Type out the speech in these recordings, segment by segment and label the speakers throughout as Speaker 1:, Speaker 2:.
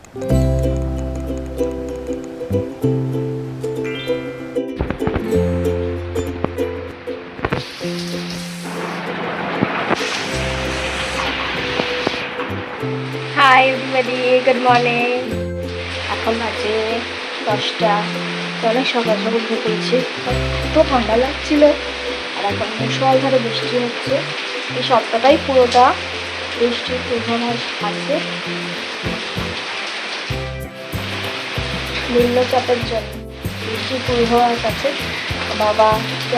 Speaker 1: Hi everybody, good morning. এখন বাজে 10টা। অনেক সকাল সকাল উঠে পড়েছি, তো ঠান্ডা লাগছিল। আর এখন মুষলধারে বৃষ্টি হচ্ছে। এই সপ্তাহটাই পুরোটা বৃষ্টির পূর্বাভাস আছে নিম্নচাপের জন্য। বৃষ্টির পূর্বাভাস আছে। বাবা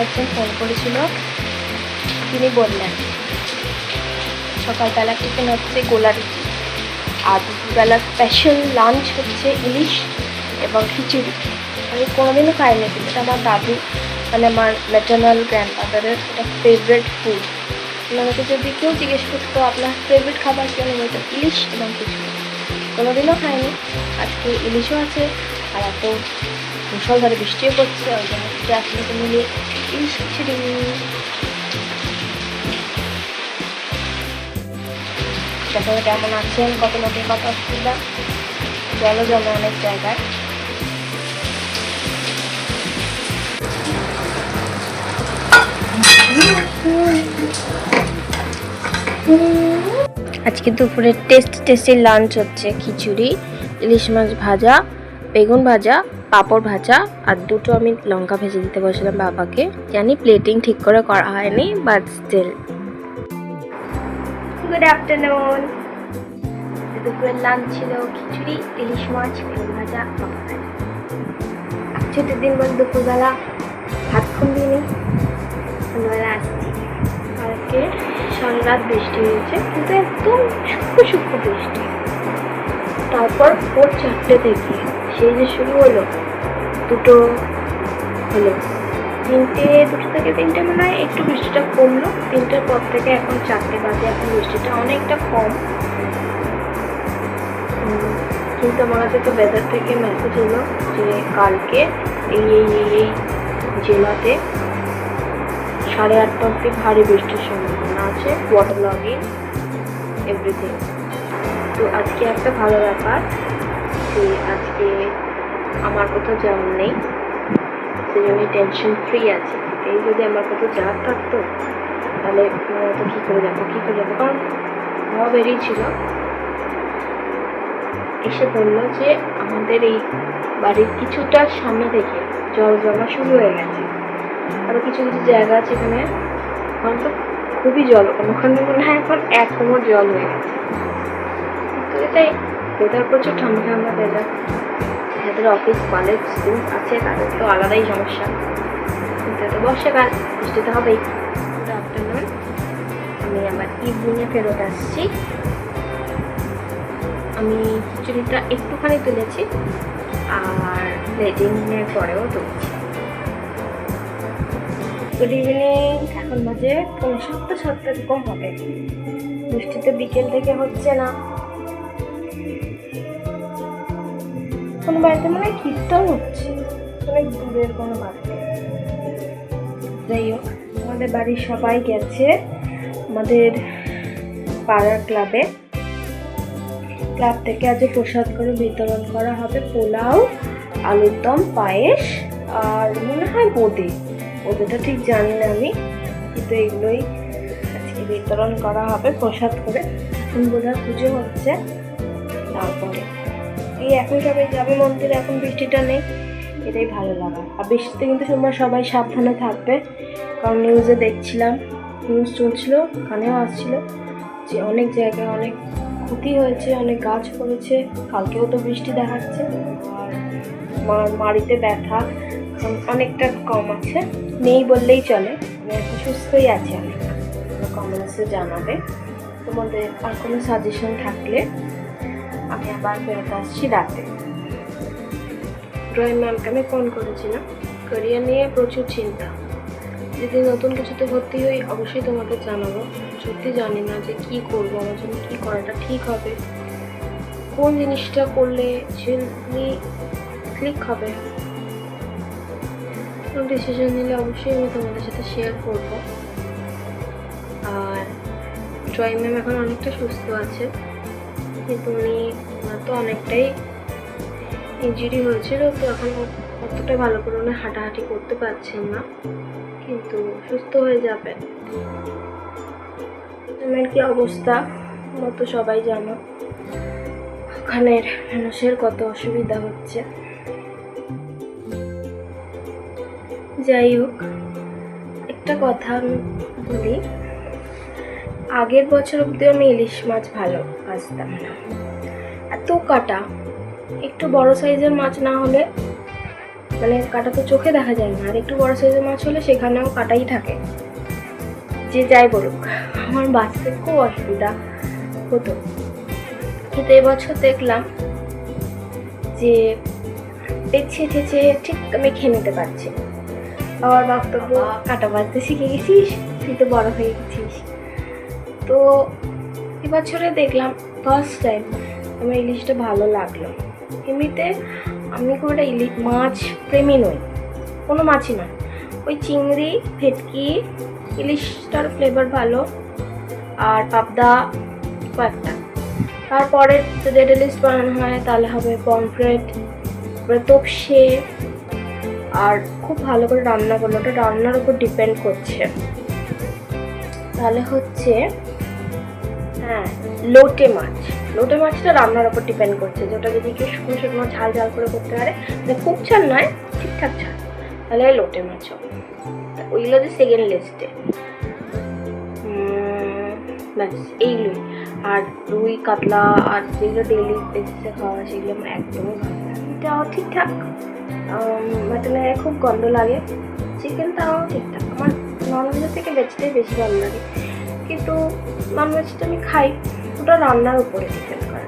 Speaker 1: একজন ফোন করেছিল, তিনি বললেন সকালবেলা টিফিন হচ্ছে গোলা রুটি, আর দুপুরবেলা স্পেশাল লাঞ্চ হচ্ছে ইলিশ এবং খিচুড়ি। আমি কোনোদিনও খাইনি, এটা আমার দাদু মানে আমার ম্যাটার্নাল গ্র্যান্ডফাদারের একটা ফেভারিট ফুড। ওনাকে যদি কেউ জিজ্ঞেস করতো আপনার ফেভারিট খাবার কেন, বলতো ইলিশ এবং খিচুড়ি। কোনোদিনও খাইনি, আজকে ইলিশও আছে আর এত মুষলধারে বৃষ্টিও পড়ছে, ওই জন্য একসাথে মিলিয়ে ইলিশ খিচুড়ি। সেখানে কেমন আছেন, কত লোকের কত অসুবিধা, জলও জমে অনেক জায়গায়। আজকে দুপুরে টেস্টি লাঞ্চ হচ্ছে খিচুড়ি, ইলিশ মাছ ভাজা, বেগুন ভাজা, পাঁপড় ভাজা, আর দুটো আমি লঙ্কা ভেজে দিতে বসলাম বাবাকে। জানি প্লেটিং ঠিক করে করা হয়নি, বাট স্টিল। Good afternoon. দুপুরের লাঞ্চ ছিল খিচুড়ি, ইলিশ মাছ, বেগুন ভাজা, পাঁপড় ভাজা। ছুটির দিন বলে দুপুরবেলা ভাত খুন্দিনি, সন্ধ্যাবেলা আসছি। কালকে সারা রাত বৃষ্টি হয়েছে, কিন্তু একদম সূক্ষ্ম সূক্ষ্ম বৃষ্টি। তারপর ভোর 4টে থেকে সেই যে শুরু হলো, দুটো হলো, দুটো থেকে তিনটে মনে হয় একটু বৃষ্টিটা কমলো। 3টের পর থেকে এখন 4টে বাজে, এখন বৃষ্টিটা অনেকটা কম। কিন্তু আমার কাছে তো ওয়েদার থেকে মেসেজ এলো যে কালকে এই জেলাতে 8:30 অব্দি ভারী বৃষ্টির সম্ভাবনা আছে, ওয়াটার লগিং এভরিথিং। তো আজকে একটা ভালো ব্যাপার যে আজকে আমার কোথাও যাওয়ার নেই, সেই জন্য টেনশন ফ্রি আছে। এই যদি আমার কোথাও যাওয়ার থাকতো তাহলে তো কী করে যাবো, কারণ বাবা বেরিয়েছিল, এসে বললো যে আমাদের এই বাড়ির কিছুটা সামনে থেকে জল জমা শুরু হয়ে গেছে। আরও কিছু কিছু জায়গা আছে এখানে এখন তো খুবই জল, ওখানে মনে হয় এখন 1 কোমর জল হয়ে গেছে। তো এটাই ওয়েদার, প্রচুর ঠান্ডা ঠান্ডা ওয়েদার। যাদের অফিস কলেজ স্কুল আছে তাদের তো আলাদাই সমস্যা, কিন্তু এটা বর্ষাকাল, বৃষ্টি তো হবেই। Good afternoon. আমি আমার ইভিনিংয়ে ফেরত আসছি। আমি খিচুড়িটা একটুখানি তুলেছি আর প্লেটিংয়ের পরেও তুলছি। Good evening. এখন বাজে 7:30 এরকম হবে। বৃষ্টিতে বিকেল থেকে হচ্ছে না। কোনো বাড়িতে মনে হয় কীর্তন হচ্ছে, অনেক দূরের কোনো বাড়িতে। যাই হোক, আমাদের বাড়ির সবাই গেছে আমাদের পাড়ার ক্লাবে। ক্লাব থেকে আজ প্রসাদ করে বিতরণ করা হবে, পোলাও, আলুর দম, পায়েস আর মনে হয় বোঁদেটা ঠিক জানি না আমি, কিন্তু এগুলোই আজকে বিতরণ করা হবে প্রসাদ করে। এখন বোধহয় পুজো হচ্ছে, তারপরে এই এখন সবাই যাবে মন্দিরে। এখন বৃষ্টিটা নেই, এটাই ভালো লাগা। আর বৃষ্টিতে কিন্তু তোমরা সবাই সাবধানে থাকবে, কারণ নিউজে দেখছিলাম, নিউজ চলছিল, কানেও আসছিল যে অনেক জায়গায় অনেক ক্ষতি হয়েছে, অনেক গাছ পড়েছে। কালকেও তো বৃষ্টি দেখাচ্ছে। আর মাড়িতে ব্যথা অনেকটা কম আছে, নেই বললেই চলে। আমি এখন সুস্থই আছি। আমি কমেন্টসে জানাবে তোমাদের আর কোনো সাজেশন থাকলে। আমি আবার ফেরত আসছি রাতে। ড্রয়িং ম্যামকে আমি ফোন করেছিলাম, ক্যারিয়ার নিয়ে প্রচুর চিন্তা। যদি নতুন কিছুতে ভর্তি হই অবশ্যই তোমাকে জানাবো। সত্যি জানি না যে কী করবো, আমার জন্য কী করাটা ঠিক হবে, কোন জিনিসটা করলে ক্লিক হবে। কোন ডিসিশন নিলে অবশ্যই আমি তোমাদের সাথে শেয়ার করবো। আর ড্রয়িং ম্যাম এখন অনেকটা সুস্থ আছে, কিন্তু উনি আমার তো অনেকটাই ইনজুরি হয়েছিল, তো এখন অতটা ভালো করে উনি হাঁটাহাঁটি করতে পারছেন না, কিন্তু সুস্থ হয়ে যাবে। আমার কি অবস্থা তোমরা তো সবাই জানো, ওখানের মানুষের কত অসুবিধা হচ্ছে। যাই হোক, একটা কথা আমি বলি, আগের বছর অব্দি আমি ইলিশ মাছ ভালো বাঁচতাম না, এত কাটা। একটু বড় সাইজের মাছ না হলে, মানে কাটা তো চোখে দেখা যায় না, আর একটু বড় সাইজের মাছ হলে সেখানেও কাটাই থাকে। যে যাই বলুক, আমার বাঁচতে খুব অসুবিধা হতো। কিন্তু এবছর দেখলাম যে পেছিয়ে ঠেছে ঠিক আমি খেয়ে নিতে পারছি। আমার বক্তব্য, কাটা বাঁচতে শিখে গেছিস, তুই তো বড় হয়ে গেছিস। তো এবছরে দেখলাম ফার্স্ট টাইম আমার ইলিশটা ভালো লাগলো। এমনিতে আমি খুব একটা ইলিশ মাছ প্রেমী নই, কোনো মাছই নয়। ওই চিংড়ি, ভেটকি, ইলিশটার ফ্লেভার ভালো, আর পাবদা কয়েকটা। তারপরে যদি এটা লিস্ট বানানো হয় তাহলে হবে পমফ্রেট, তারপরে তোপসে। আর খুব ভালো করে রান্না করলে, ওটা রান্নার উপর ডিপেন্ড করছে। তাহলে হচ্ছে হ্যাঁ, লোটে মাছ। লোটে মাছটা রান্নার উপর ডিপেন্ড করছে, যে ওটা যদি কেউ শুকনো শুকনো ঝাল ঝাল করে করতে পারে, মানে খুব ঝাল নয়, ঠিকঠাক ঝাল, তাহলে লোটে মাছও ওইগুলো যে সেকেন্ড লিস্টে। ব্যাস এইগুলোই। আর রুই, কাতলা আর যেগুলো ডেইলি বেসিসে খাওয়া হয় সেগুলো আমার একদমই ভালো লাগে। এটাও ঠিকঠাক, মাটনে খুব গন্ধ লাগে, চিকেনটাও ঠিকঠাক। আমার ননভেজের থেকে ভেজটাই বেশি ভালো লাগে, কিন্তু ননভেজটা আমি খাই, ওটা রান্নার উপরে ডিপেন্ড করে।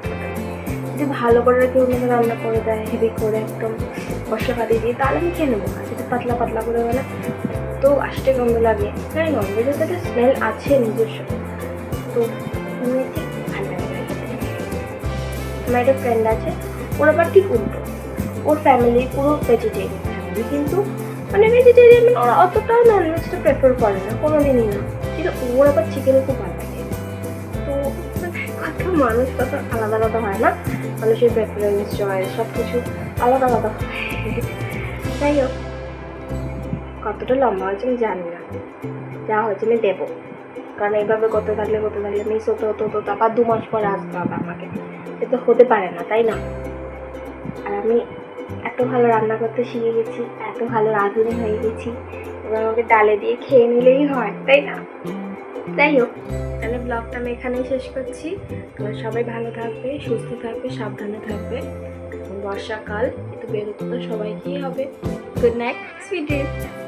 Speaker 1: যদি ভালো করে কেউ আমাকে রান্না করে দেয় হেভি করে, একদম মশলাপাতি দিয়ে, তাহলে আমি খেয়ে নেবো। আর যদি পাতলা পাতলা করে মানে তো আসতে গন্ধ লাগে, হ্যাঁ ননভেজের সাথে স্মেল আছে নিজস্ব, তো ঠিক ভালো লাগে। আমার একটা ফ্রেন্ড আছে, ওর আবার ঠিক উল্টো, ওর ফ্যামিলি পুরো ভেজিটেরিয়ান ফ্যামিলি, কিন্তু মানে ভেজিটেরিয়ান, মানে ওরা অতটাও ননভেজটা প্রেফার করে না, কোনো দিনই না, কিন্তু ওর আবার চিকেন খুব ভালো লাগে। তো কত মানুষ কত আলাদা আলাদা হয় না, মানুষের প্রেফারেন্স চয়েস সব কিছু আলাদা আলাদা হয়। যাই হোক, কতটা লম্বা হয়েছে আমি জানি না, যা হয়েছে আমি দেবো, কারণ এইভাবে করতে থাকলে মিস হতো, তারপর 2 মাস পরে আসতে হবে আমাকে, সে তো হতে পারে না, তাই না? আর আমি এত ভালো রান্না করতে শিখে গেছি, এত ভালো রাঁধুনি হয়ে গেছি, এবার আমাকে ডালে দিয়ে খেয়ে নিলেই হয়, তাই না? যাই হোক, তাহলে ব্লগটা আমি এখানেই শেষ করছি। তোমরা সবাই ভালো থাকবে, সুস্থ থাকবে, সাবধানে থাকবে। বর্ষাকাল, একটু বেরোতে তো সবাইকেই হবে। Good night, sweet dreams.